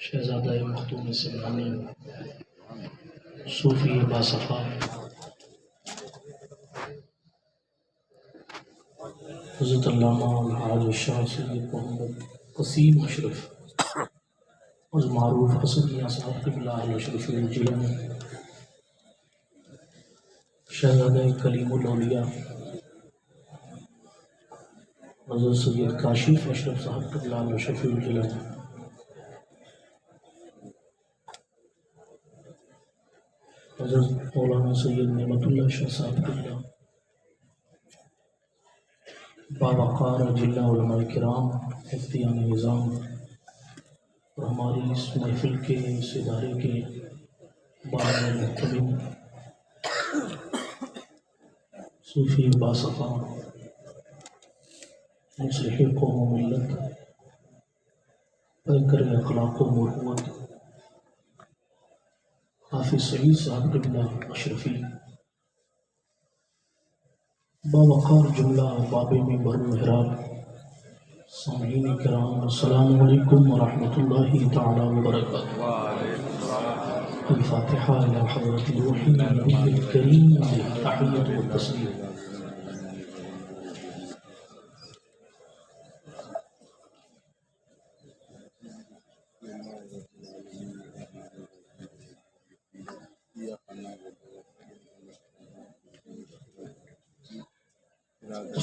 شہزادہ مختوم سمعانی صوفی باصفا حضرت علامہ الحاج شاہ سید محمد قسیم اشرف اور معروف حسن میاں صاحب قبلہ اشرف الجلانی، شہزادہ کلیم الاولیاء حضرت سید کاشف اشرف صاحب قبلہ اشرف الجلانی، حضرت مولانا سید نعمت اللہ شاہ صاحب قبلہ، باوقار جلہ علماء کرام مفتیان نظام اور ہماری اس محفل کے اس ادارے کے بارہ محترم صوفی باصفا مصلح قوم و ملت پیکر اخلاق و مروت حافظ سعید صاحب قبلہ اشرفی، باوقار جملہ باب منبر محراب سامعین کرام، السلام علیکم ورحمۃ اللہ تعالی وبرکاتہ۔ الفاتحہ الی حضرت روح النبی الکریم تحیۃ و تسلیم۔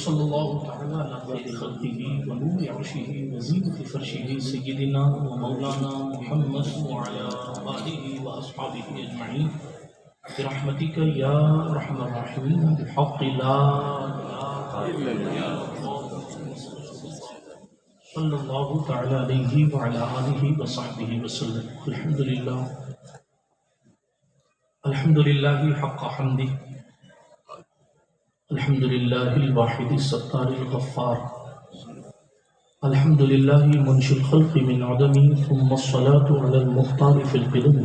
صلی اللہ تعالی علی خیر خلقہ ونور عرشہ وزینۃ فرشہ سیدنا و مولانا محمد وعلی آلہ واصحابہ اجمعین برحمتک یا ارحم الراحمین بحق لا الہ الا اللہ صلی اللہ تعالی علیہ وعلی آلہ وصحبہ وسلم۔ الحمدللہ حق حمدہ، الحمد للہ الواحد الستار الغفار، الحمد للہ منشی الخلق من عدم، ثم الصلاة على المختار في القدم،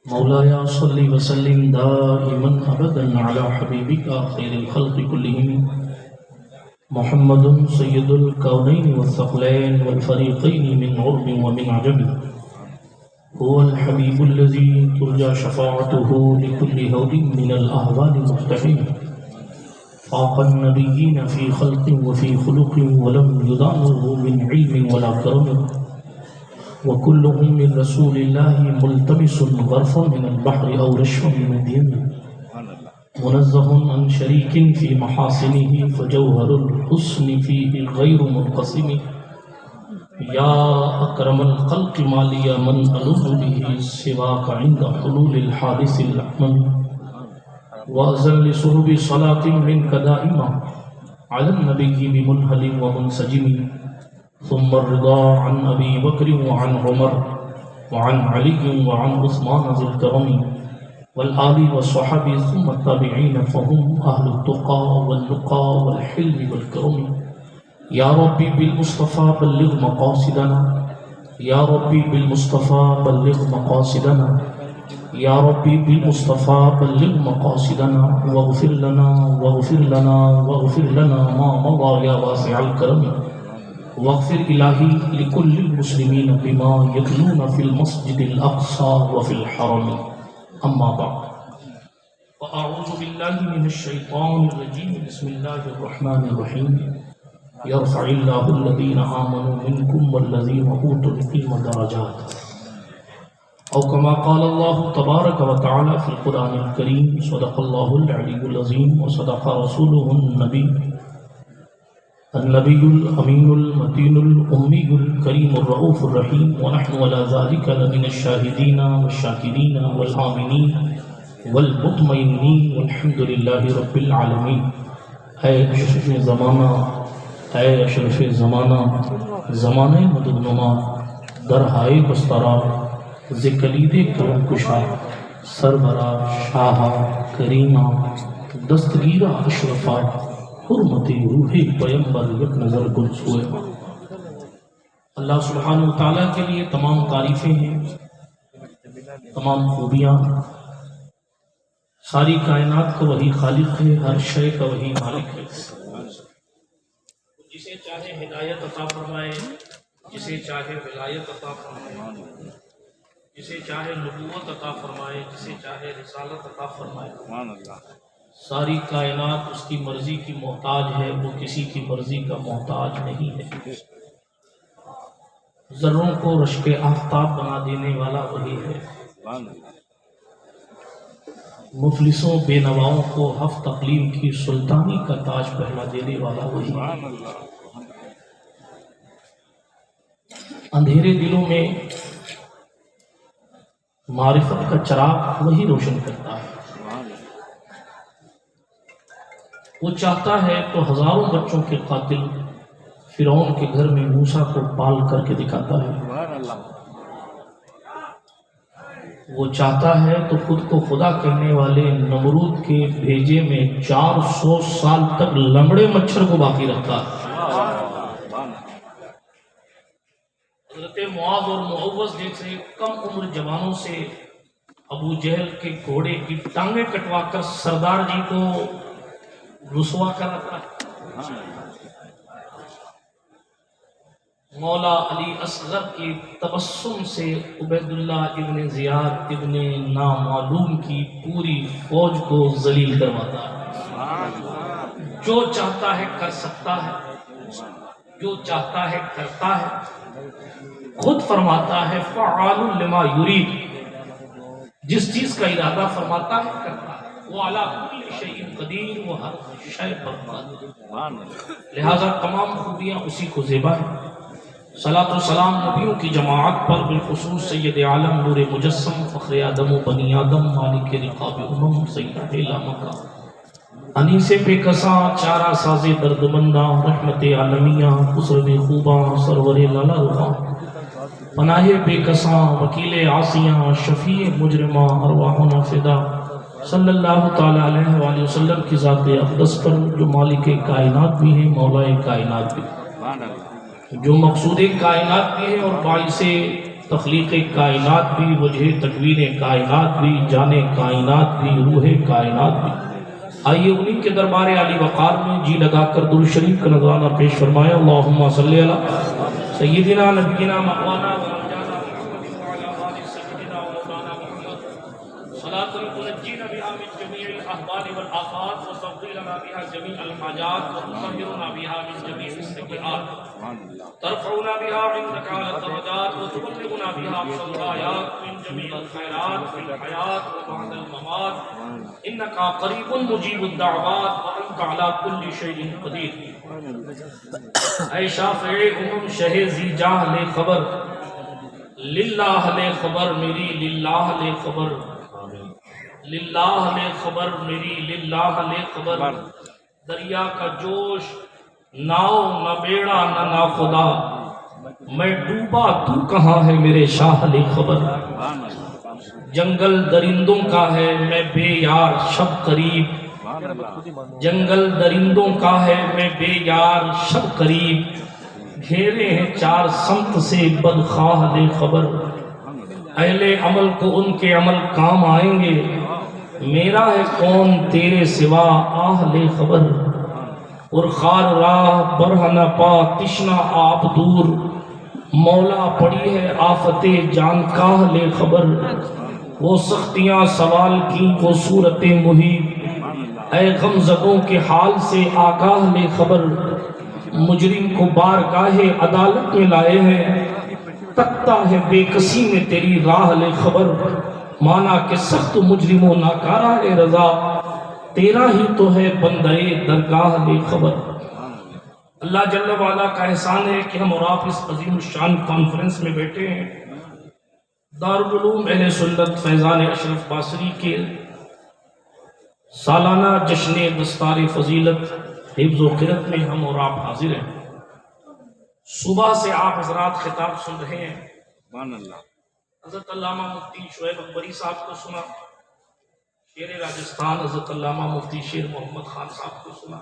مولایا صلی وسلم دائما ابدا على حبیبک خیر الخلق كلهم، محمد سید الکونین والثقلین والفریقین من عرب ومن عجم، هو الحبیب الذي ترجى شفاعته لكل هول من الأهوال مقتحم، فاق النبيين في خلق وفي خلق ولم يضامه من علم ولا كرم، وكلهم من رسول الله ملتمس غرفا من البحر أو رشفا من الدين، منزه عن شريك في محاسنه فجوهر الحسن فيه غير منقسم، يا أكرم الخلق ما لي من ألوذ به سواك عند حلول الحادث الأكمم، وأذن لصحب صلاة منك دائما على النبي بمنهل ومنسجم، ثم الرضا عن أبي بكر وعن عمر وعن علي وعن عثمان ذي الكرم والآل والصحب ثم التابعين فهم أهل التقى والنقى والحلم والكرم، يا ربي بالمصطفى بلغ مقاصدنا، يا ربي بالمصطفى بلغ مقاصدنا، يا ربي بالمصطفى بلغ مقاصدنا، واغفر لنا واغفر لنا واغفر لنا ما مضى يا واسع الكرم، واغفر إلهي لكل المسلمين بما يتلون في المسجد الأقصى وفي الحرم، أما بعد، فأعوذ بالله من الشيطان الرجيم، بسم الله الرحمن الرحيم، يرفع الله الذين آمنوا منكم والذين أوتوا العلم درجات، أو كما قال الله تبارك وتعالى في القرآن الكريم، صدق الله العلي العظيم وصدق رسوله النبي الأمين المتين الأمي الكريم الرؤوف الرحيم، ونحن على ذلك لمن الشاهدين والشاكرين والآمنين والمطمئنين والحمد لله رب العالمين۔ اے اشرف زمانہ، اے اشرف زمانہ، زمانہ مدنما درہائے بسترا ذکلید کرم کشا، سربرا شاہا کریمہ دستگیرہ اشرفا، حرمتی روح پیمبر یک نظر گل سوئے۔ اللہ سبحانہ وتعالیٰ کے لیے تمام تعریفیں ہیں، تمام خوبیاں، ساری کائنات کا وہی خالق ہے، ہر شے کا وہی مالک ہے، جسے چاہے ہدایت عطا فرمائے، جسے چاہے ولایت عطا فرمائے، جسے چاہے نبوت عطا فرمائے، جسے چاہے رسالت عطا فرمائے۔ ساری کائنات اس کی مرضی کی محتاج ہے، وہ کسی کی مرضی کا محتاج نہیں ہے۔ ذروں کو رشک آفتاب بنا دینے والا وہی ہے، مفلسوں بے نواؤں کو ہفت اقلیم کی سلطانی کا تاج پہنا دینے والا وہی ہے۔ اندھیرے دلوں میں معرفت کا چراغ وہی روشن کرتا ہے۔ وہ چاہتا ہے تو ہزاروں بچوں کے قاتل فرعون کے گھر میں موسیٰ کو پال کر کے دکھاتا ہے۔ وہ چاہتا ہے تو خود کو خدا کہنے والے نمرود کے بھیجے میں 400 سال تک لنگڑے مچھر کو باقی رکھتا ہے۔ حضرت معاذ اور معوذ جیسے کم عمر جوانوں سے ابو جہل کے گھوڑے کی ٹانگیں کٹوا کر سردار جی کو رسوا کر رکھا ہے۔ مولا علی اصغر کے تبسم سے عبید اللہ ابن زیاد ابن نامعلوم کی پوری فوج کو ذلیل کرواتا ہے۔ جو چاہتا ہے کر سکتا ہے، جو چاہتا ہے کرتا ہے۔ خود فرماتا ہے فعال لما یرید، جس چیز کا ارادہ فرماتا ہے کرتا ہے۔ وہ علی کل شیء قدیر، وہ ہر شے پر قادر، لہذا تمام خوبیاں اسی کو زیبا ہے۔ صلاۃ و سلام نبیوں کی جماعت پر، بالخصوص سید عالم نور مجسم فخر آدم و بنی آدم مالک رقاب امم سید لامکہ انیس بے کساں چارہ ساز دردمنداں رحمت عالمیہ خسرو خوباں سرور لالا رخاں پناہ بے کساں وکیل عاصیاں شفیع مجرماں ارواحنا فدا صلی اللہ تعالیٰ علیہ وآلہ وسلم کی ذات اقدس پر، جو مالک کائنات بھی ہیں، مولا کائنات بھی، جو مقصود کائنات بھی ہے اور باعث تخلیق کائنات بھی، وجہ تکوین کائنات بھی، جان کائنات بھی، روح کائنات بھی۔ آئیے انہی کے دربار علی وقار میں جی لگا کر درود شریف کا نذرانہ پیش فرمایا۔ اللہم صلی علی سیدنا نبینا مولانا ورجانا محمد وعلی آل سیدنا مولانا محمد صلاۃ تنجینا بها من جميع الاحوال والآفات وتقضي لنا بها جميع الحاجات وتطهرنا بها من جميع السیئات ترفعنا بها عندك على الدرجات وتبلغنا بها أقصى الغايات من جميع الخيرات في الحياة وبعد الممات إنك قريب مجيب الدعوات وأنت على كل شيء قدير۔ اے شافع امم شہ ذی جاہ لے خبر، للہ لے خبر میری، للہ لے خبر، للہ لے خبر میری، للہ لے خبر۔ دریا کا جوش ناؤ نہ بیڑا نہ ناخدا، میں ڈوبا تو کہاں ہے میرے شاہ لے خبر۔ جنگل درندوں کا ہے میں بے یار شب قریب، جنگل درندوں کا ہے میں بے یار شب قریب، گھیرے ہیں چار سمت سے بدخواہ لے خبر۔ اہل عمل کو ان کے عمل کام آئیں گے، میرا ہے کون تیرے سوا آہ لے خبر۔ اور خار راہ برہنہ پا تشنہ آپ دور، مولا پڑی ہے آفت جان کاہ لے خبر۔ وہ سختیاں سوال کی وہ صورت محیط، اے غم زدوں کے حال سے آگاہ لے خبر۔ مجرم کو بارگاہ عدالت میں لائے ہیں، تکتا ہے بے کسی میں تیری راہ لے خبر۔ مانا کہ سخت مجرم و ناکارہ اے رضا، تیرا ہی تو ہے بندے درگاہ لے خبر۔ اللہ جل وعلا کا احسان ہے کہ ہم اور آپ اس عظیم الشان کانفرنس میں بیٹھے ہیں۔ دارالعلوم اہل سنت فیضان اشرف باسری کے سالانہ جشن دستار فضیلت حفظ و قرت میں ہم اور آپ حاضر ہیں۔ صبح سے آپ حضرات خطاب سن رہے ہیں۔ حضرت علامہ مفتی شعیب اکبری صاحب کو سنا، شیر راجستھان حضرت علامہ مفتی شیر محمد خان صاحب کو سنا،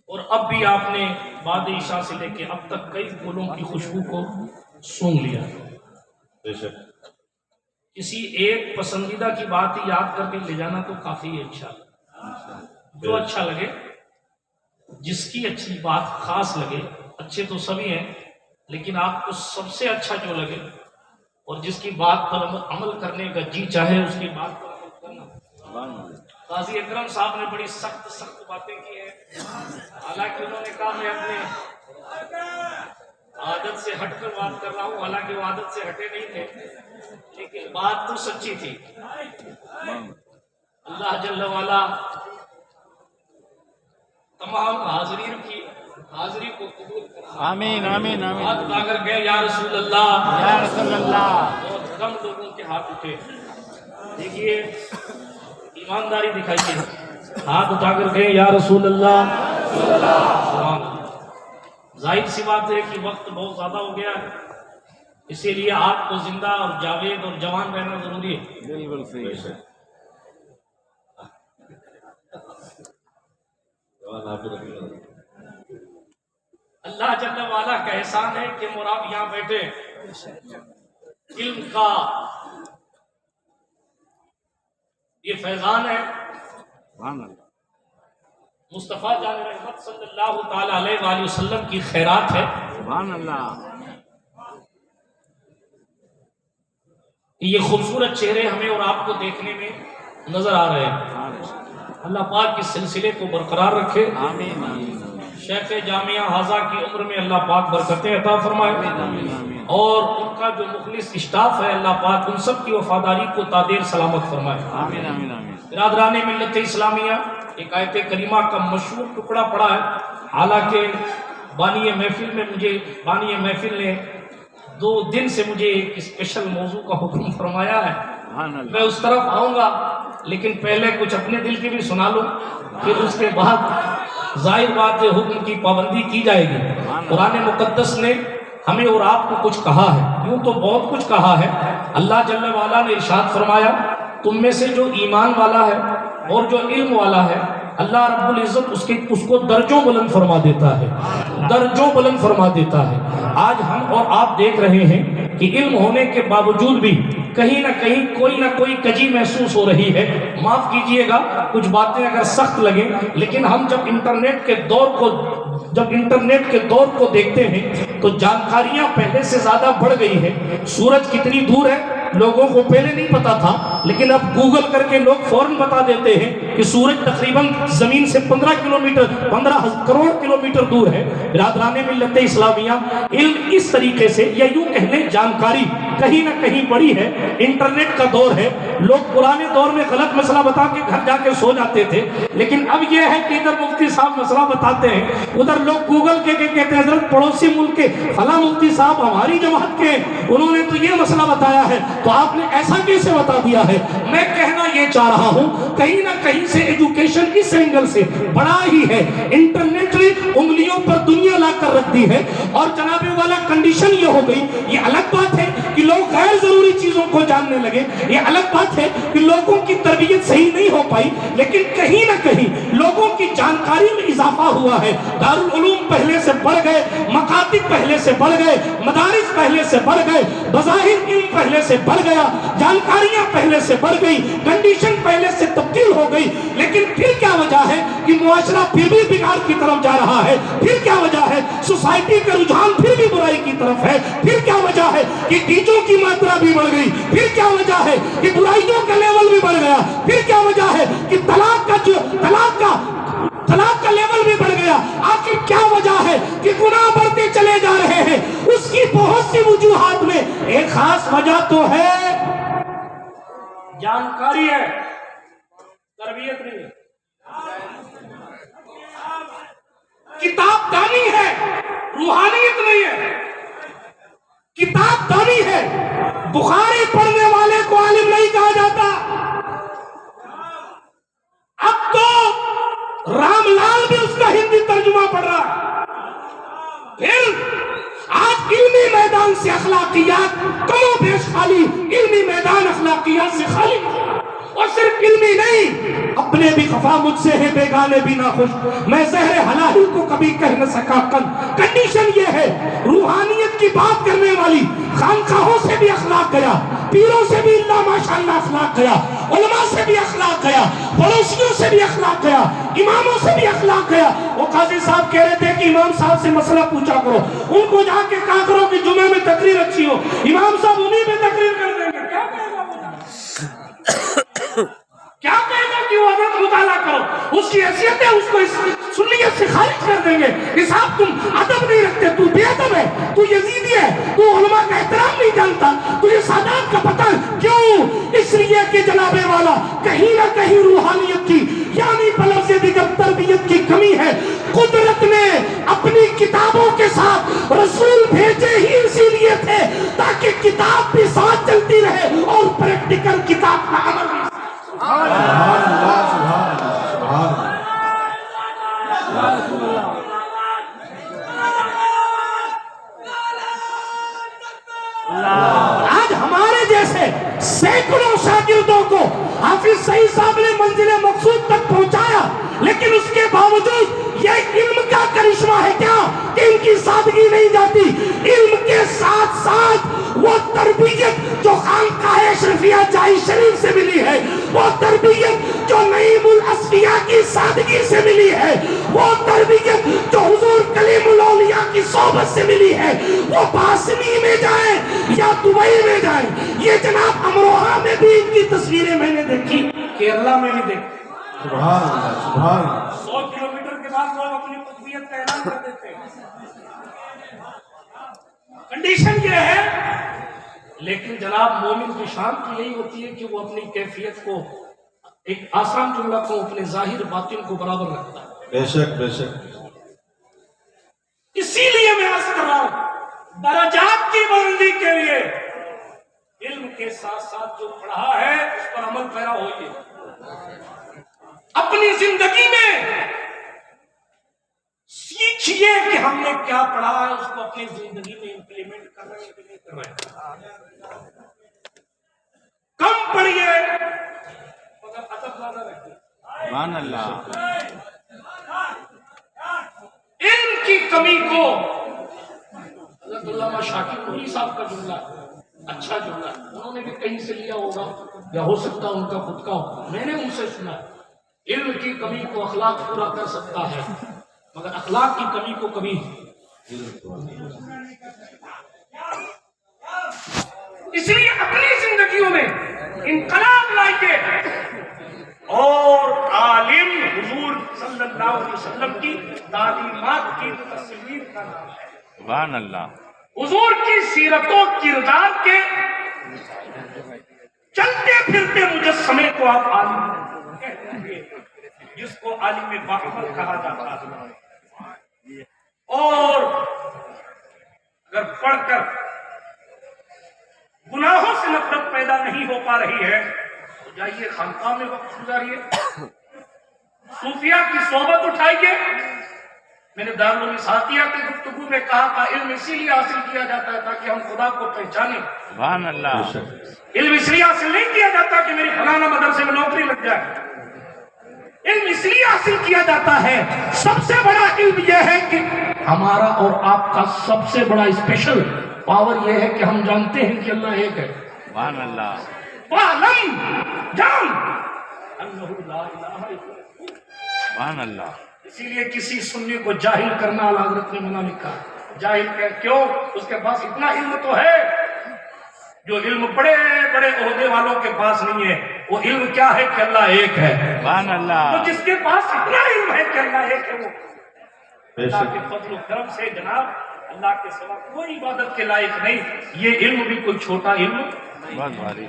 اور اب بھی آپ نے بعد عشاء سے لے کے اب تک کئی پھولوں کی خوشبو کو سونگھ لیا۔ کسی ایک پسندیدہ کی بات ہی یاد کر کے لے جانا تو کافی اچھا، جو اچھا لگے، جس کی اچھی بات خاص لگے، اچھے تو سبھی ہیں لیکن آپ کو سب سے اچھا جو لگے اور جس کی بات پر عمل کرنے کا جی چاہے اس کی بات پر عمل کرنا. قاضی اکرم صاحب نے بڑی سخت باتیں کی ہیں، حالانکہ انہوں نے کہا میں اپنے عادت سے ہٹ کر بات کر رہا ہوں، حالانکہ وہ عادت سے ہٹے نہیں تھے، لیکن بات تو سچی تھی. اللہ جل وعلا تمام حاضرین کی حاضری کو قبول کرے. آمین آمین آمین. ہاتھ اٹھا کر گئے یا رسول اللہ، یا رسول اللہ. بہت کم لوگوں کے ہاتھ اٹھے. دیکھیے ایمانداری دکھائیے، ہاتھ اٹھا کر گئے یا رسول اللہ. ظاہر سی بات ہے کہ وقت بہت زیادہ ہو گیا ہے، اسی لیے آپ کو زندہ اور جاوید اور جوان رہنا ضروری ہے. بالکل صحیح ہے. اللہ جل وعلا کا احسان ہے کہ مراب یہاں بیٹھے علم کا یہ فیضان ہے. مصطفیٰ جان رحمت صلی اللہ تعالی علیہ وآلہ وسلم کی خیرات ہے. سبحان اللہ. یہ خوبصورت چہرے ہمیں اور آپ کو دیکھنے میں نظر آ رہے ہیں. اللہ پاک اس سلسلے کو برقرار رکھے. آمین آمین. شیخ جامعہ حاضہ کی عمر میں اللہ پاک برکتیں عطا فرمائے، اور ان کا جو مخلص اسٹاف ہے اللہ پاک ان سب کی وفاداری کو تادیر سلامت فرمائے. آمین آمین آمین. برادران ملت اسلامیہ، ایک آیت کریمہ کا مشہور ٹکڑا پڑا ہے، حالانکہ بانی محفل نے 2 دن سے مجھے ایک اسپیشل موضوع کا حکم فرمایا ہے. میں اس طرف آؤں گا، لیکن پہلے کچھ اپنے دل کی بھی سنا لوں، پھر اس کے بعد ظاہر بات ہے حکم کی پابندی کی جائے گی. قرآن مقدس نے ہمیں اور آپ کو کچھ کہا ہے، یوں تو بہت کچھ کہا ہے. اللہ جل وعلا نے ارشاد فرمایا تم میں سے جو ایمان والا ہے اور جو علم والا ہے اللہ رب العزت اس کو درجوں بلند فرما دیتا ہے، درجوں بلند فرما دیتا ہے. آج ہم اور آپ دیکھ رہے ہیں کہ علم ہونے کے باوجود بھی کہیں نہ کہیں کوئی نہ کوئی کجی محسوس ہو رہی ہے. معاف کیجئے گا کچھ باتیں اگر سخت لگیں، لیکن ہم جب انٹرنیٹ کے دور کو دیکھتے ہیں تو جانکاریاں پہلے سے زیادہ بڑھ گئی ہیں. سورج کتنی دور ہے لوگوں کو پہلے نہیں پتا تھا، لیکن اب گوگل کر کے لوگ فوراً بتا دیتے ہیں کہ سورج تقریباً زمین سے 15 کروڑ کلومیٹر دور ہے. برادران ملت اسلامیہ، علم اس طریقے سے یا یوں کہہ لیں جانکاری کہیں نہ کہیں بڑی ہے. انٹرنیٹ کا دور ہے. لوگ پرانے دور میں غلط مسئلہ بتا کے گھر جا کے سو جاتے تھے، لیکن اب یہ ہے کہ ادھر مفتی صاحب مسئلہ بتاتے ہیں، ادھر لوگ گوگل کے کہتے ہیں حضرت پڑوسی ملک کے فلاں مفتی صاحب ہماری جماعت کے انہوں نے تو یہ مسئلہ بتایا ہے، تو آپ نے ایسا کیسے بتا دیا ہے. میں کہنا یہ چاہ رہا ہوں کہیں نہ کہیں سے ایجوکیشن اس اینگل سے بڑا ہی ہے. انٹرنیٹ نے انگلیوں پر دنیا لا کر رکھ دی ہے، اور جناب والا کنڈیشن یہ ہو گئی. یہ الگ بات ہے کہ لوگ غیر ضروری چیزوں کو جاننے لگے، یہ الگ بات ہے کہ لوگوں کی تربیت صحیح نہیں ہو پائی، لیکن کہیں نہ کہیں لوگوں کی جانکاری میں اضافہ ہوا ہے. دارالعلوم پہلے سے بڑھ گئے، مکاتب پہلے سے بڑھ گئے، مدارس پہلے سے بڑھ گئے، بظاہر علم پہلے سے بڑھ گیا، جانکاریاں پہلے سے بڑھ گئی، کنڈیشن پہلے سے تبدیل ہو گئی. لیکن پھر کیا وجہ ہے کہ معاشرہ پھر بھی بگاڑ کی طرف جا رہا ہے؟ پھر کیا وجہ ہے سوسائٹی کا رجحان پھر بھی برائی کی طرف ہے؟ پھر کیا وجہ ہے کہ ٹیچوں کی ماترا بھی بڑھ گئی؟ پھر کیا وجہ ہے کہ برائیوں کا لیول بھی بڑھ گیا؟ پھر کیا وجہ ہے کہ طلاق کا لیول بھی بڑھ گیا؟ آخر کیا وجہ ہے کہ گناہ بڑھتے چلے جا رہے ہیں؟ اس کی بہت سی وجوہات میں ایک خاص وجہ تو ہے جانکاری ہے، تربیت نہیں ہے. کتاب دانی ہے، روحانیت نہیں ہے. کتاب دانی ہے، بخاری پڑھنے والے کو عالم نہیں کہا جاتا. اب تو رام لال بھی اس کا ہندی ترجمہ پڑھ رہا ہے. پھر آج علمی میدان سے اخلاقیات کم و بیش خالی، علمی میدان اخلاقیات سے خالی. اور صرف علمی نہیں، اپنے بھی خفا مجھ سے ہے بیگانے بھی نہ خوش، میں زہر حلالی کو کبھی کہہ نہ سکا کن. کنڈیشن یہ ہے روحانیت کی بات کرنے والی خانقاہوں سے بھی اخلاق گیا، پیروں سے بھی اللہ ماشاءاللہ اخلاق گیا، علماء سے بھی اخلاق گیا، پڑوسیوں سے بھی اخلاق گیا، اماموں سے بھی اخلاق گیا۔ وہ قاضی صاحب کہہ رہے تھے کہ امام صاحب سے مسئلہ پوچھا کرو، ان کو جا کے کہا کرو کہ جمعے میں تقریر اچھی ہو، امام صاحب انہی پہ تقریر کر دیں گے۔ کیا کہے گا وہ؟ کیا کہے گا کہ وہ حضرت مطالعہ کرو، اس کی حیثیت ہے، اس کو سنیت سے خارج کر دیں گے کہ صاحب تم ادب نہیں رکھتے، تو بے ادب ہے، تو یزیدی ہے، تو علماء کا احترام نہیں جانتا، تجھے سادات کا پتہ کیوں؟ اس لیے کہ جناب والا کہیں نہ کہیں روحانیت کی یعنی بلفظ دیگر تربیت کی کمی ہے۔ قدرت نے اپنی کتابوں کے ساتھ رسول بھیجے ہی اسی لیے تھے تاکہ کتاب بھی ساتھ چلتی رہے اور پریکٹیکل کتاب کا عمل بھی۔ آج ہمارے جیسے سینکڑوں شاگردوں کو حافظ سعید صاحب نے منزل مقصود تک پہنچایا، لیکن اس کے باوجود یہ علم کا کرشمہ ہے کیا کہ ان کی سادگی نہیں جاتی؟ علم کے ساتھ ساتھ وہ تربیت جو خانقاہ اشرفیہ جائی شریف سے ملی ہے، وہ تربیت جو نعیم الاصفیاء کی سادگی سے ملی ہے، وہ تربیت جو حضور کلیم الاولیاء کی صحبت سے ملی ہے، وہ باسنی میں جائیں یا دبئی میں جائیں۔ یہ جناب امروہہ میں بھی ان کی تصویریں میں نے دیکھی، کیرلا میں بھی دیکھی۔ سبحان اللہ، سبحان اللہ۔ 100 کلومیٹر کے بعد لوگ اپنی قطبیت کا اعلان کر دیتے ہیں۔ کنڈیشن یہ ہے، لیکن جناب مومن کی شان کی یہی ہوتی ہے کہ وہ اپنی کیفیت کو، ایک آسان جملہ کو، اپنے ظاہر باطن کو برابر رکھتا ہے۔ بے شک بے شک۔ اسی لیے میں عرض کر رہا ہوں، درجات کی بلندی کے لیے علم کے ساتھ ساتھ جو پڑھا ہے اس پر عمل پیرا ہوئیے۔ اپنی زندگی میں سیکھیے کہ ہم نے کیا پڑھا ہے، اس کو اپنی زندگی میں امپلیمنٹ کر رہے ہیں کہ نہیں کر رہے ہیں۔ کم پڑھیے مگر ادب زیادہ رکھیے۔ سبحان اللہ۔ علم کی کمی کو، حضرت علامہ شاکر نوری صاحب کا جملہ اچھا جملہ، انہوں نے بھی کہیں سے لیا ہوگا یا ہو سکتا ان کا خود کا ہو، میں نے ان سے سنا، علم کی کمی کو اخلاق پورا کر سکتا ہے مگر اخلاق کی کمی کو کبھی۔ اس لیے اپنی زندگیوں میں انقلاب لائیے اور عالم حضور صلی اللہ علیہ وسلم کی تعلیمات کی تصویر کا نام ہے۔ سبحان اللہ۔ حضور کی سیرت و کردار کے چلتے پھرتے مجسمے کو آپ عالم کہتے ہیں، جس کو عالم باعمل کہا جاتا ہے۔ اور اگر پڑھ کر گناہوں سے نفرت پیدا نہیں ہو پا رہی ہے تو جائیے خانقاہ میں وقت گزاریے، صوفیہ کی صحبت اٹھائیے۔ میں نے دارالاساتیہ کی گفتگو میں کہا تھا علم اسی لیے حاصل کیا جاتا ہے تاکہ ہم خدا کو پہچانیں۔ سبحان اللہ۔ علم اس لیے حاصل نہیں کیا جاتا کہ میری فلانا مدرسے میں نوکری لگ جائے، علم اس لیے حاصل کیا جاتا ہے، سب سے بڑا علم یہ ہے کہ ہمارا اور آپ کا سب سے بڑا اسپیشل پاور یہ ہے کہ ہم جانتے ہیں کہ اللہ ایک ہے۔ سبحان اللہ۔ وَعْلَمْ، جان انہ لا الہ الا اللہ۔ سبحان اللہ۔ اسی لیے کسی سنی کو جاہل کرنا اعلیٰ حضرت نے منع لکھا۔ جاہل کہ کیوں؟ اس کے پاس اتنا علم تو ہے جو علم بڑے بڑے عہدے والوں کے پاس نہیں ہے۔ وہ علم کیا ہے کہ اللہ ایک ہے۔ سبحان اللہ۔ تو جس کے پاس اتنا علم ہے کہ اللہ ایک ہے، وہ بے اللہ شک۔ کے فضل و کرم سے جناب اللہ کے سوا کوئی عبادت کے لائق نہیں۔ یہ علم بھی کوئی چھوٹا علم نہیں، بہت بھاری۔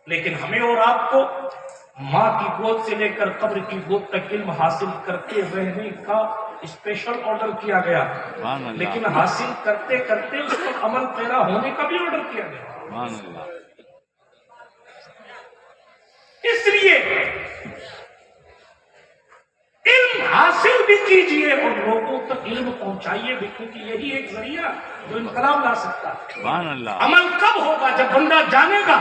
لیکن ہمیں اور آپ کو ماں کی گود سے لے کر قبر کی گود تک علم حاصل کرتے رہنے کا اسپیشل آرڈر کیا گیا، سبحان اللہ۔ لیکن حاصل کرتے کرتے اس پر عمل پیرا ہونے کا بھی آرڈر کیا گیا۔ سبحان اللہ۔ اس لیے علم حاصل بھی کیجئے اور لوگوں تک علم پہنچائیے بھی، کیونکہ یہی ایک ذریعہ جو انقلاب لا سکتا ہے۔ سبحان اللہ۔ عمل کب ہوگا؟ جب بندہ جانے گا۔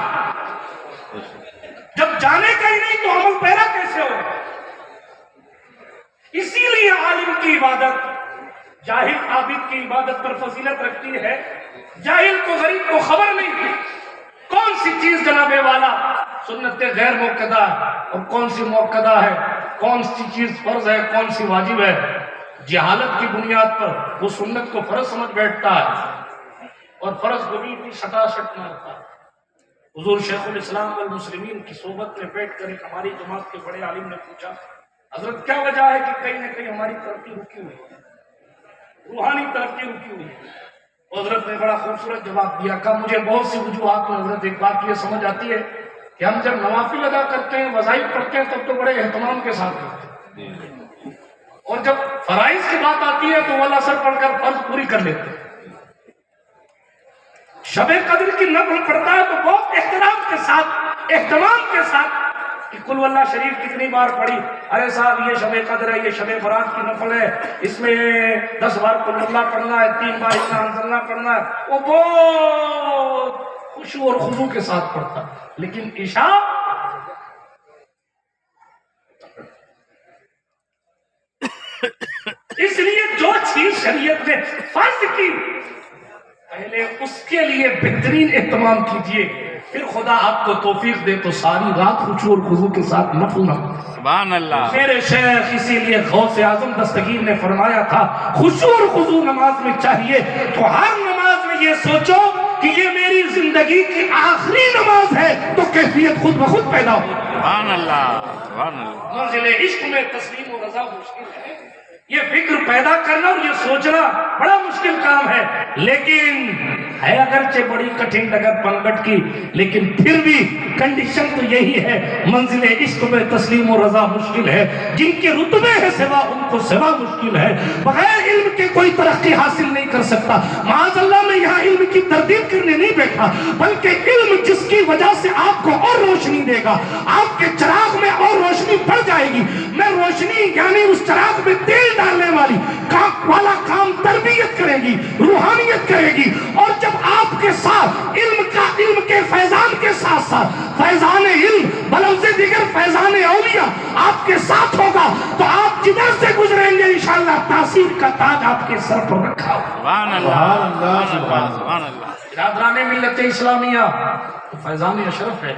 جب جانے کا ہی نہیں تو عمل پیرا کیسے ہوگا؟ اسی لیے عالم کی عبادت جاہل عابد کی عبادت پر فضیلت رکھتی ہے۔ جاہل کو غریب کو خبر نہیں تھی کون سی چیز جناب والا سنت غیر موقدہ اور کون سی موقدہ ہے، کون سی چیز فرض ہے، کون سی واجب ہے، جہالت کی بنیاد پر وہ سنت کو فرض سمجھ بیٹھتا ہے اور فرض کو بھی سٹا سٹ مارتا ہے۔ حضور شیخ الاسلام والمسلمین کی صحبت میں بیٹھ کر ایک ہماری جماعت کے بڑے عالم نے پوچھا، حضرت کیا وجہ ہے کہ کہیں نہ کہیں ہماری ترقی رکی ہوئی ہے، روحانی ترقی رکی ہوئی ہے؟ حضرت نے بڑا خوبصورت جواب دیا، کہا مجھے بہت سی وجوہات میں حضرت ایک بات یہ سمجھ آتی ہے کہ ہم جب نوافل ادا کرتے ہیں، وظائف پڑھتے ہیں، تب تو بڑے اہتمام کے ساتھ کرتے ہیں، اور جب فرائض کی بات آتی ہے تو وہ اثر پڑھ کر فرض پوری کر لیتے ہیں۔ شب قدر کی نفل پڑھتا ہے تو بہت احترام کے ساتھ، اہتمام کے ساتھ کہ قل واللہ شریف کتنی بار پڑھی، ارے صاحب یہ شب قدر ہے، یہ شب برات کی نفل ہے، اس میں 10 بار قل واللہ پڑھنا ہے، 3 بار انا انزلنا پڑھنا ہے، وہ بہت خشوع اور خضوع کے ساتھ پڑھتا ہے۔ لیکن عشاء اس لیے جو چیز شریعت نے فرض کی پہلے اس کے لیے بہترین اہتمام کیجئے، پھر خدا آپ کو توفیق دے تو ساری رات خشوع اور خضوع کے ساتھ نفل نہ پڑھیں۔ سبحان اللہ۔ میرے شیخ اسی لیے غوث اعظم دستگیر نے فرمایا تھا خشوع اور خضوع نماز میں چاہیے، تو ہر نماز میں یہ سوچو کہ یہ میری زندگی کی آخری نماز ہے، تو کیفیت خود بخود پیدا ہو۔ سبحان اللہ، سبحان اللہ۔ منزل عشق میں تسلیم و رضا مشکل ہے، یہ فکر پیدا کرنا اور یہ سوچنا بڑا مشکل کام ہے، لیکن ہے اگرچہ بڑی کٹھن ڈگر پنگٹ کی، لیکن پھر بھی کنڈیشن تو یہی ہے، منزل عشق میں تسلیم و رضا مشکل ہے، جن کے رتبے ہیں سوا ان کو سوا مشکل ہے، بغیر علم کے کوئی ترقی حاصل نہیں کر سکتا۔ معاذ اللہ میں یہاں علم کی تردید کرنے نہیں بیٹھا، بلکہ علم جس کی وجہ سے آپ کو اور روشنی دے گا، آپ کے چراغ میں اور روشنی بڑھ جائے گی۔ میں روشنی یعنی اس چراغ میں تیل ڈالنے والی کام تربیت کرے گی، روحانیت کرے گی، اور جب آپ کے ساتھ علم کے فیضان کے ساتھ ساتھ فیضان علم بلفظ دیگر فیضان اولیاء آپ کے ساتھ ہوگا تو آپ جدھر سے گزریں گے انشاءاللہ تاثیر کا تاج آپ کے سر پر رکھا ہوگا۔ سبحان اللہ، سبحان اللہ۔ برادران ملت اسلامیہ، فیضان اشرف ہے،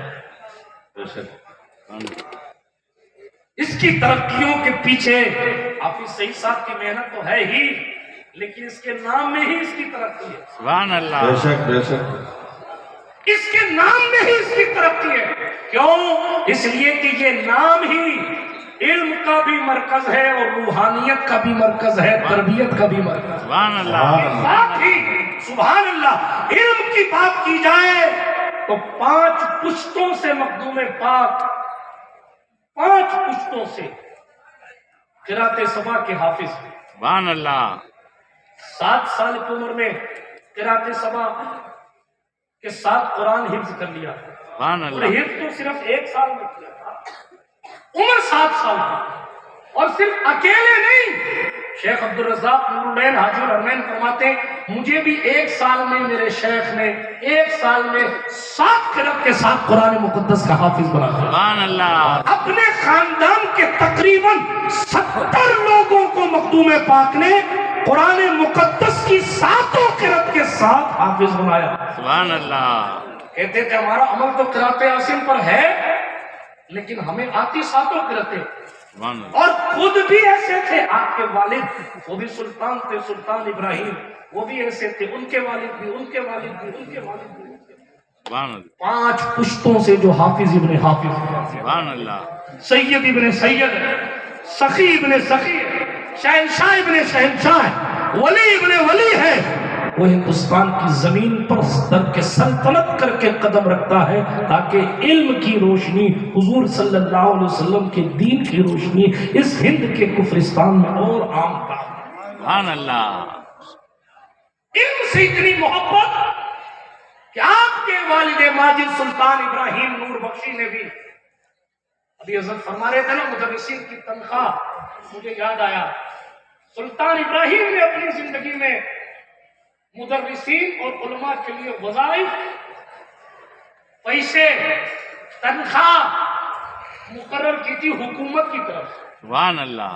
بے شک۔ اس کی ترقیوں کے پیچھے حافظ سعید صاحب کی محنت تو ہے ہی، لیکن اس کے نام میں ہی اس کی ترقی ہے۔ سبحان اللہ۔ بے شک بے شک۔ اس کے نام میں ہی اس کی ترقی ہے۔ کیوں؟ اس لیے کہ یہ نام ہی علم کا بھی مرکز ہے اور روحانیت کا بھی مرکز ہے، تربیت کا بھی مرکز ہے۔ سبحان اللہ۔ ساتھ ہی سبحان اللہ علم کی بات کی جائے تو 5 پشتوں سے مخدوم پاک، 5 پشتوں سے قرات سبا کے حافظ ہیں۔ سبحان اللہ۔ 7 سال کی عمر میں قرات سبا کے ساتھ قرآن حفظ کر لیا، سبحان اور اللہ۔ حفظ تو صرف 1 سال میں کیا تھا، عمر 7 سال کی، اور صرف اکیلے نہیں، شیخ عبدالرزاق نور العین حاجی الحرمین فرماتے ہیں مجھے بھی 1 سال میں میرے شیخ نے 1 سال میں 7 قرات کے ساتھ قرآن مقدس کا حافظ بنا دیا۔ سبحان اللہ۔ اپنے خاندان کے تقریباً 70 لوگوں کو مخدوم پاک نے قرآن مقدس کی 7 قرات کے ساتھ حافظ بنایا۔ سبحان اللہ۔ کہتے تھے ہمارا عمل تو قرات عاصم پر ہے، لیکن ہمیں آتی 7 قراتیں، سبحان اللہ۔ اور خود بھی ایسے تھے۔ آپ کے والد وہ بھی سلطان تھے، سلطان ابراہیم، وہ بھی ایسے تھے، ان کے والد بھی، ان کے والد بھی، ان کے والد بھی۔ سبحان اللہ۔ 5 پشتوں سے جو حافظ ابن حافظ ہیں، سبحان اللہ۔ سید ابن سید، سخی ابن سخی، شہنشاہ ابن شہنشاہ، ولی ابن ولی ہے، وہ ہندوستان کی زمین پر در کے سلطنت کر کے قدم رکھتا ہے تاکہ علم کی روشنی، حضور صلی اللہ علیہ وسلم کے دین کی روشنی اس ہند کے کفرستان میں اور عام کا۔ سبحان اللہ۔ علم سے اتنی محبت کہ آپ کے والد ماجد سلطان ابراہیم نور بخشی نے بھی، ابھی حضرت فرما رہے تھے نا مدرسین کی تنخواہ، مجھے یاد آیا سلطان ابراہیم نے اپنی زندگی میں مدرسین اور علماء کے لیے وظائف، پیسے، تنخواہ مقرر کی تھی حکومت کی طرف، سبحان اللہ۔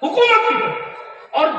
حکومت کی طرف، اور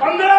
15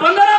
15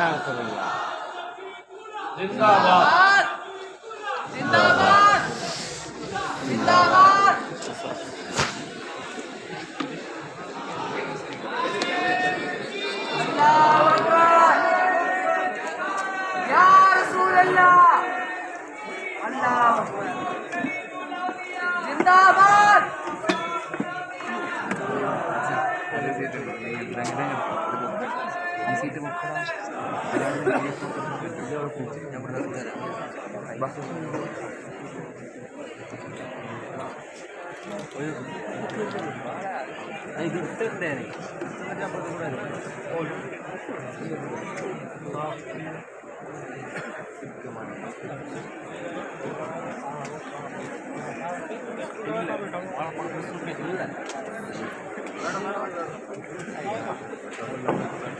رسول اللہ زندہ باد زندہ باد زندہ باد اللہ اکبر یا رسول اللہ اللہ اکبر زندہ باد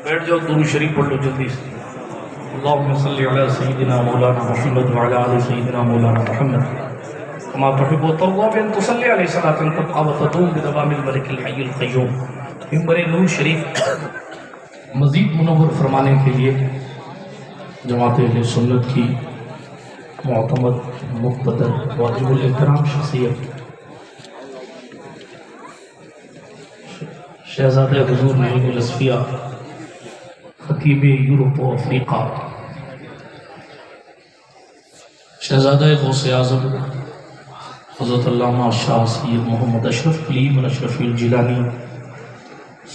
بیٹھ جاؤ، درود شریف پڑھ لو جلدی سے۔ اللہم صلی علی سیدنا مولانا محمد وعلی آل سیدنا مولانا محمد کما تحب و ترضی بان تصلی علیہ صلاۃ تبقى وتدوم بدوام الملک الحی القیوم۔ ممبر نور شریف مزید منور فرمانے کے لیے جماعت اہل سنت کی معتمد مقتدر واجب الاحترام شخصیت شہزادہ حضور نعیم الاسفیہ خطیب یورپ و افریقہ شہزادہ غوث اعظم حضرت علامہ شاہ سید محمد اشرف علی بن اشرف الجیلانی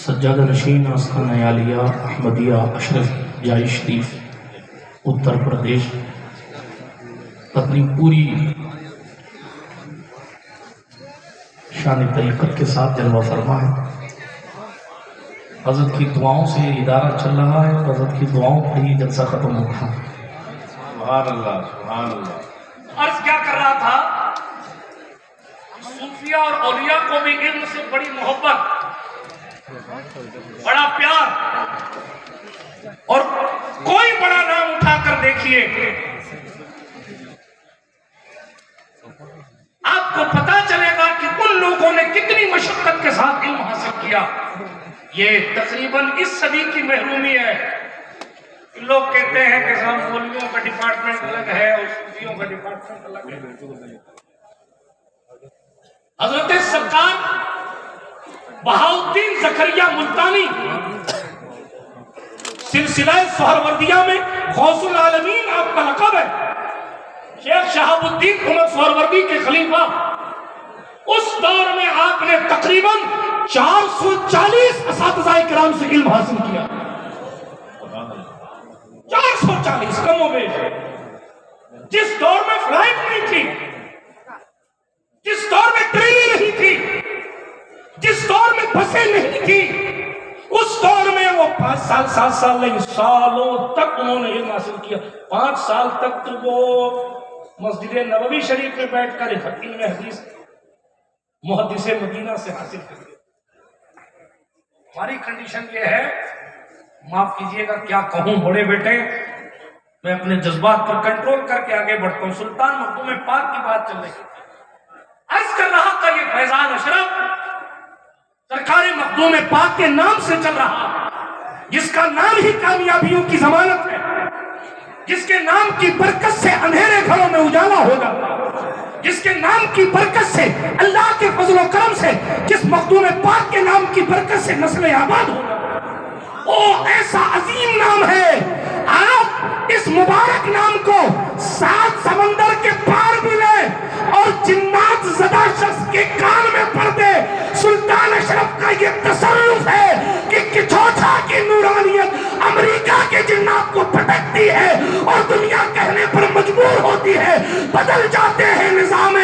سجادہ نشین آستانہ عالیہ احمدیہ اشرف جائی شریف اتر پردیش اپنی پوری شان طریقت کے ساتھ جلوہ فرما ہے۔ حضرت کی دعاؤں سے ادارہ چل رہا ہے اور حضرت کی دعاؤں پر ہی جلسہ ختم ہوگا۔ سبحان اللہ سبحان اللہ۔ عرض کیا کر رہا تھا، صوفیہ اور اولیاء کو بھی علم سے بڑی محبت، بڑا پیار، اور کوئی بڑا نام اٹھا کر دیکھیے آپ کو پتا چلے گا کہ ان لوگوں نے کتنی مشقت کے ساتھ علم حاصل کیا۔ یہ تقریباً اس صدی کی محرومی ہے۔ لوگ کہتے ہیں کہ صاحب مولویوں کا ڈپارٹمنٹ الگ ہے اور صوفیوں کا ڈپارٹمنٹ الگ ہے۔ حضرت سرکار بہاؤالدین زکریا ملتانی سلسلہ سہروردیہ میں غوث العالمین آپ کا لقب ہے، شیخ شہاب الدین عمر سہروردی کے خلیفہ، اس دور میں آپ نے تقریباً 440 اساتذہ کرام سے علم حاصل کیا۔ 440 کم و بیش۔ جس دور میں فلائٹ نہیں تھی، جس دور میں ٹرینیں نہیں تھی، جس دور میں بسیں نہیں تھی، اس دور میں وہ 5 سال 7 سال نہیں، سالوں تک انہوں نے علم حاصل کیا۔ 5 سال تک تو وہ مسجد نبوی شریف میں بیٹھ کر علم حدیث محدث مدینہ سے حاصل کر گئے۔ ہماری کنڈیشن یہ ہے، معاف کیجئے گا کیا کہوں بڑے بیٹے، میں اپنے جذبات پر کنٹرول کر کے آگے بڑھتا ہوں۔ سلطان مخدوم پاک کی بات چل رہی ہے، عرض کر رہا تھا یہ فیضان اشرف سرکار مخدوم پاک کے نام سے چل رہا، جس کا نام ہی کامیابیوں کی ضمانت ہے، جس کے نام کی برکت سے اندھیرے گھروں میں اجالا ہوگا، جس کے نام کی برکت سے اللہ کے فضل و کرم سے، جس مخدوم پاک کے نام کی برکت سے نسل آباد ہوگا، وہ ایسا عظیم نام ہے۔ آپ اس مبارک نام کو 7 سمندر کے پار بھی لیں اور جنات زدہ شخص کے کان میں پڑ دے، سلطان اشرف کا یہ تصرف ہے کہ کچھوچا کی نورانیت امریکہ کے جنات کو پھٹکتی ہے اور دنیا کہنے پر مجبور ہوتی ہے، بدل جاتے ہیں نظام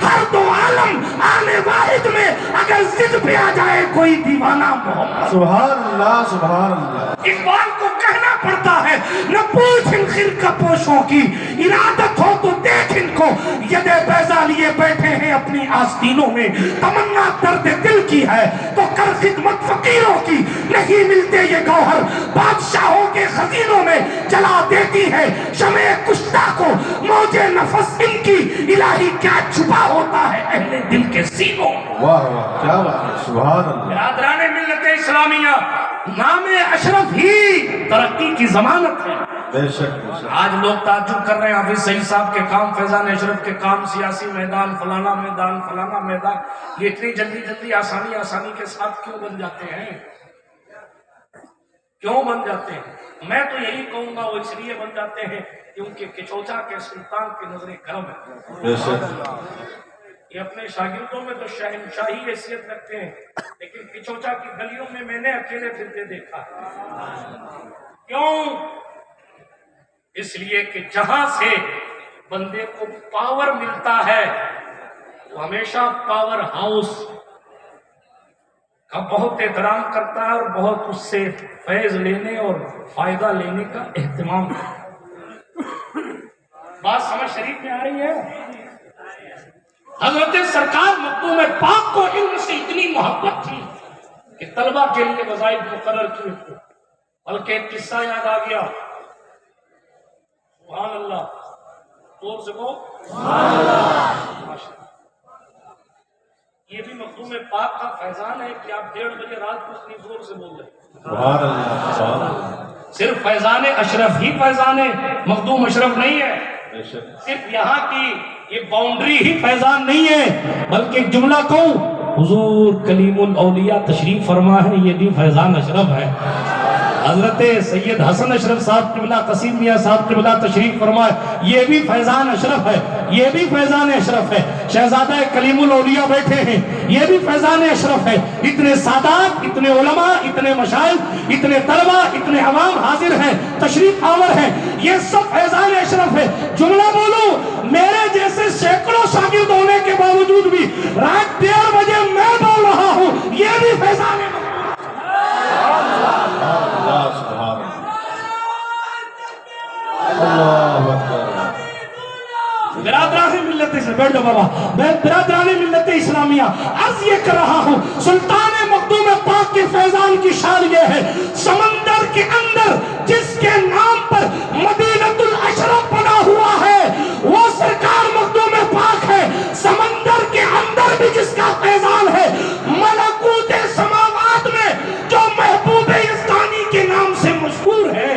ہر 2 عالم آنے واحد میں اگر ضد پہ آ جائے کوئی دیوانہ محمد۔ سبحان اللہ سبحان اللہ۔ اقبال کو کہنا پڑتا ہے، نہ پوچھ ان خرقہ پوشوں کی، ارادت ہو تو دیکھ ان کو، ید بیضا لیے بیٹھے ہیں اپنی آستینوں میں، تمنا درد دل کی ہے تو کر خدمت فقیروں کی، نہیں ملتے یہ گوہر بادشاہوں کے خزینوں میں، جلا دیتی ہے شمع کشتہ کو موج نفس ان کی، الہی کیا چھپا ہوتا ہے اہل دل کے سینوں۔ واہ واہ کیا بات ہے، سبحان اللہ۔ برادران ملت اسلامیہ نام اشرف ہی ترقی کی ضمانت ہے۔ بے شک بے شک۔ آج لوگ تعجب کر رہے ہیں حافظ سعید صاحب کے کام، فیضان اشرف کے کام، سیاسی میدان، فلانا میدان، یہ اتنی جلدی آسانی کے ساتھ کیوں بن جاتے ہیں؟ کیوں بن جاتے ہیں؟ میں تو یہی کہوں گا وہ اس لیے بن جاتے ہیں کیونکہ کچوچا کے سلطان کی نظر کرم ہے۔ بے شک۔ یہ اپنے شاگردوں میں تو شہنشاہی حیثیت رکھتے ہیں، لیکن کچوچا کی گلیوں میں میں نے اکیلے پھرتے دیکھا ہے۔ کیوں؟ اس لیے کہ جہاں سے بندے کو پاور ملتا ہے وہ ہمیشہ پاور ہاؤس کا بہت احترام کرتا ہے اور بہت اس سے فیض لینے اور فائدہ لینے کا اہتمام کرتا ہے۔ بات سمجھ شریف میں آ رہی ہے؟ حضرت سرکار مخدوم پاک کو علم سے اتنی محبت تھی کہ طلبہ کے لیے وظائف مقرر کیے تھے، بلکہ ایک قصہ یاد آ گیا۔ سبحان اللہ، زور سے کہو سبحان اللہ۔ یہ بھی مخدوم پاک کا فیضان ہے کہ آپ 1:30 بجے رات کو اتنی زور سے بول رہے ہیں۔ سبحان اللہ سبحان اللہ۔ صرف فیضان اشرف ہی فیضان ہے، مخدوم اشرف نہیں ہے۔ بے شک۔ صرف یہاں کی یہ باؤنڈری ہی فیضان نہیں ہے، بلکہ ایک جملہ کہوں، حضور کلیم الاولیاء تشریف فرما ہے، یہ بھی فیضان اشرف ہے۔ حضرت سید حسن اشرف صاحب قبلہ، قسیم میاں صاحب قبلہ تشریف فرمائے، یہ بھی فیضان اشرف ہے، یہ بھی فیضان اشرف ہے۔ شہزادہ کلیم الاولیاء بیٹھے ہیں، یہ بھی فیضان اشرف ہے۔ اتنے سادات، اتنے علماء، اتنے مشائخ، اتنے طلبہ، اتنے عوام حاضر ہیں، تشریف آور ہیں، یہ سب فیضان اشرف ہے۔ جملہ بولوں، میرے جیسے سینکڑوں شاگرد ہونے کے باوجود بھی رات 1:30 بجے میں بول رہا ہوں، یہ بھی فیضان اشرف ہے۔ سبحان اللہ اکبر۔ برادران ملت اسلامیہ، بیٹھ جاؤ بابا، میں برادران ملت اسلامیہ عرض یہ کر رہا ہوں، سلطان مخدوم پاک کے فیضان کی شان یہ ہے، سمندر کے اندر جس کے نام پر مدینۃ الاشرف بنا ہوا ہے وہ سرکار مخدوم پاک ہے۔ سمندر کے اندر بھی جس کا فیضان ہے، ملکوت سماوات میں جو محبوب یزدانی کے نام سے مشہور ہے،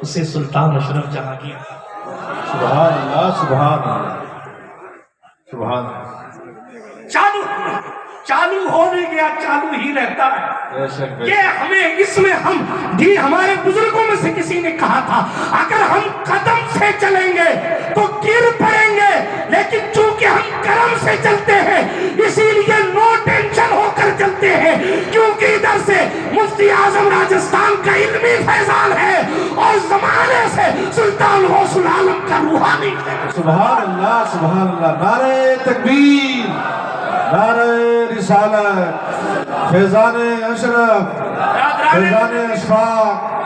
اسے سلطان اشرف جہاں کیا۔ سبحان اللہ سبحان اللہ سبحان اللہ۔ چالو ہو نہیں گیا، چالو ہی رہتا ہے۔ بے شک بے کہ شک۔ ہمیں اس میں ہم بھی، ہمارے بزرگوں میں سے کسی نے کہا تھا اگر ہم قدم سے چلیں گے تو گر پڑیں گے، لیکن چونکہ ہم کرم سے چلتے ہیں اسی لیے نو ٹینشن ہو کر چلتے ہیں، کیونکہ ادھر سے مفتی اعظم راجستھان کا علمی فیضان ہے اور زمانے سے سلطان غوث العالم کا روحانی فیضان۔ سبحان اللہ سبحان اللہ۔ نعرہ تکبیر، نعرہ رسالت، فیضان اشرف، فیضان اشفاق۔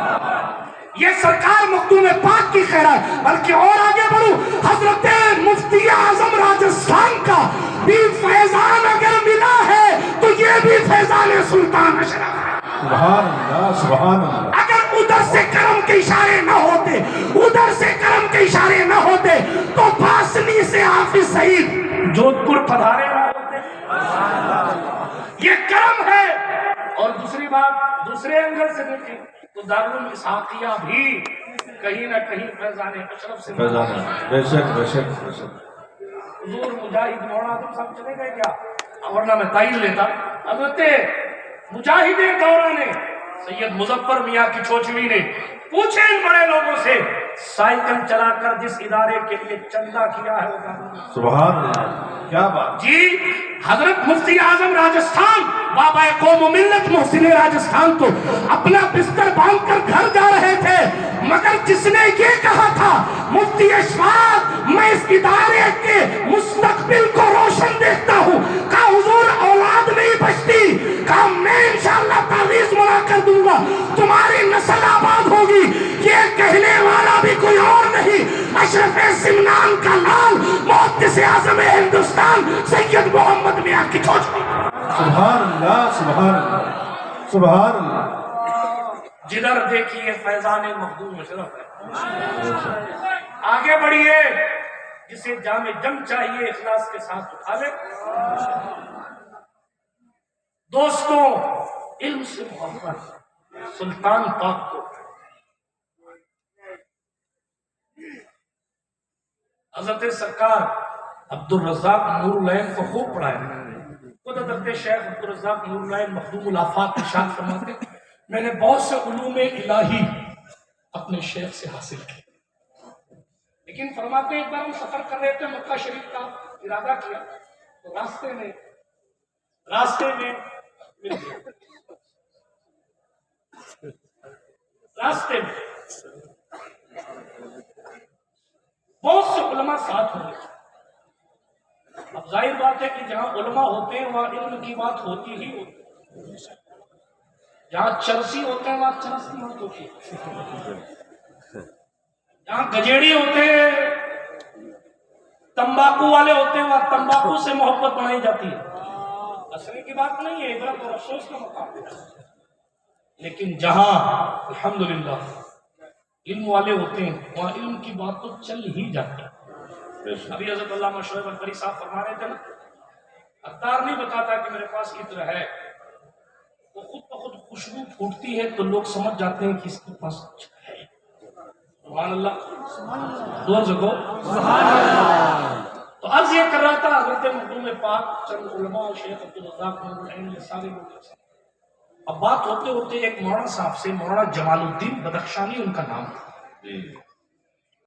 یہ سرکار مخدوم پاک کی خیرات، بلکہ اور آگے بڑھوں، حضرت مفتی اعظم راجستھان کا بھی فیضان اگر ملا ہے تو یہ بھی فیضان سلطان اشرف ہے۔ سبحان اللہ سبحان اللہ۔ اگر ادھر سے کرم کے اشارے نہ ہوتے، ادھر سے کرم کے اشارے نہ ہوتے تو باسنی سے حافظ سعید جودھ پور پدھارے نہ ہوتے۔ یہ کرم ہے۔ اور دوسری بات، دوسرے اینگل سے دیکھیں تو دارالاسحاقیہ بھی کہیں نہ کہیں فیضان اشرف سے فیضان بے شک بے شک بے شک۔ حضور مجاہد مولانا آدم صاحب چلے گئے کیا؟ ورنہ میں تائید لیتا۔ حضرت مجاہد دورہ نے، سید مظفر میاں کی چوچوی نے پوچھے ان بڑے لوگوں سے، سائیکل چلا کر جس ادارے کے لیے چندہ کیا ہے وہ دارالاسحاقیہ۔ سبحان اللہ، کیا بات۔ جی حضرت مفتی اعظم راجستھان، بابا قوم و ملت محسن راجستھان تو اپنا بستر باندھ کر گھر جا رہے تھے، مگر جس نے یہ کہا تھا مفتی اشفاق میں اس ادارے کے مستقبل کو روشن دیکھتا ہوں، کہا حضور اولاد نہیں بچتی، کہا میں انشاءاللہ تعویذ ملا کر دوں گا، تمہاری نسل آباد ہوگی۔ یہ کہنے والا بھی کوئی اور نہیں، اشرف سمنان کا لال، محدث اعظم ہندوستان سید محمد میاں کی چوچوی۔ سبحان اللہ سبحان اللہ سبحان اللہ۔ جدھر دیکھیے فیضان مخدوم اشرف ہے۔ آگے بڑھیے، جسے جام جم چاہیے اخلاص کے ساتھ اٹھا لے۔ دوستوں، علم سے محبت سلطان پاک کو حضرت سرکار عبدالرزاق نور العین کو خوب پڑھایا. خود حضرت شیخ عبدالرزاق نور العین مخدوم الآفاق ارشاد فرماتے میں نے بہت سے علوم الہی اپنے شیخ سے حاصل کی، لیکن فرماتے ایک بار ہم سفر کر رہے تھے، مکہ شریف کا ارادہ کیا تو راستے میں بہت سے علماء ساتھ ہوئے. اب ظاہر بات ہے کہ جہاں علماء ہوتے ہیں وہاں علم کی بات ہوتی ہی ہوتی ہے، جہاں چرسی ہوتے ہیں وہاں چرس کی بات ہوتی ہے، جہاں گجیڑی ہوتے ہیں تمباکو والے ہوتے ہیں وہاں تمباکو سے محبت بنائی جاتی ہے. اصلی کی بات نہیں ہے، عبرت اور افسوس کا مقام ہے. لیکن جہاں الحمدللہ علم والے ہوتے ہیں وہاں علم کی بات تو چل ہی جاتی ہے. ابھی حضرت علامہ شعیب القری صاحب فرما رہے تھے نا، عطار نہیں بتاتا کہ میرے پاس عطر ہے، وہ خود بخود خوشبو پھوٹتی ہے تو لوگ سمجھ جاتے ہیں کہ اس کے پاس کچھ ہے. سبحان اللہ، دو جگہ تو عرض یہ کر رہا تھا حضرت مخدوم پاک چند علماء شیخ عبدالرزاق نور العین یہ سارے لوگ. اب بات ہوتے ہوتے ایک مولانا صاحب سے، مولانا جمال الدین بدخشانی ان کا نام تھا،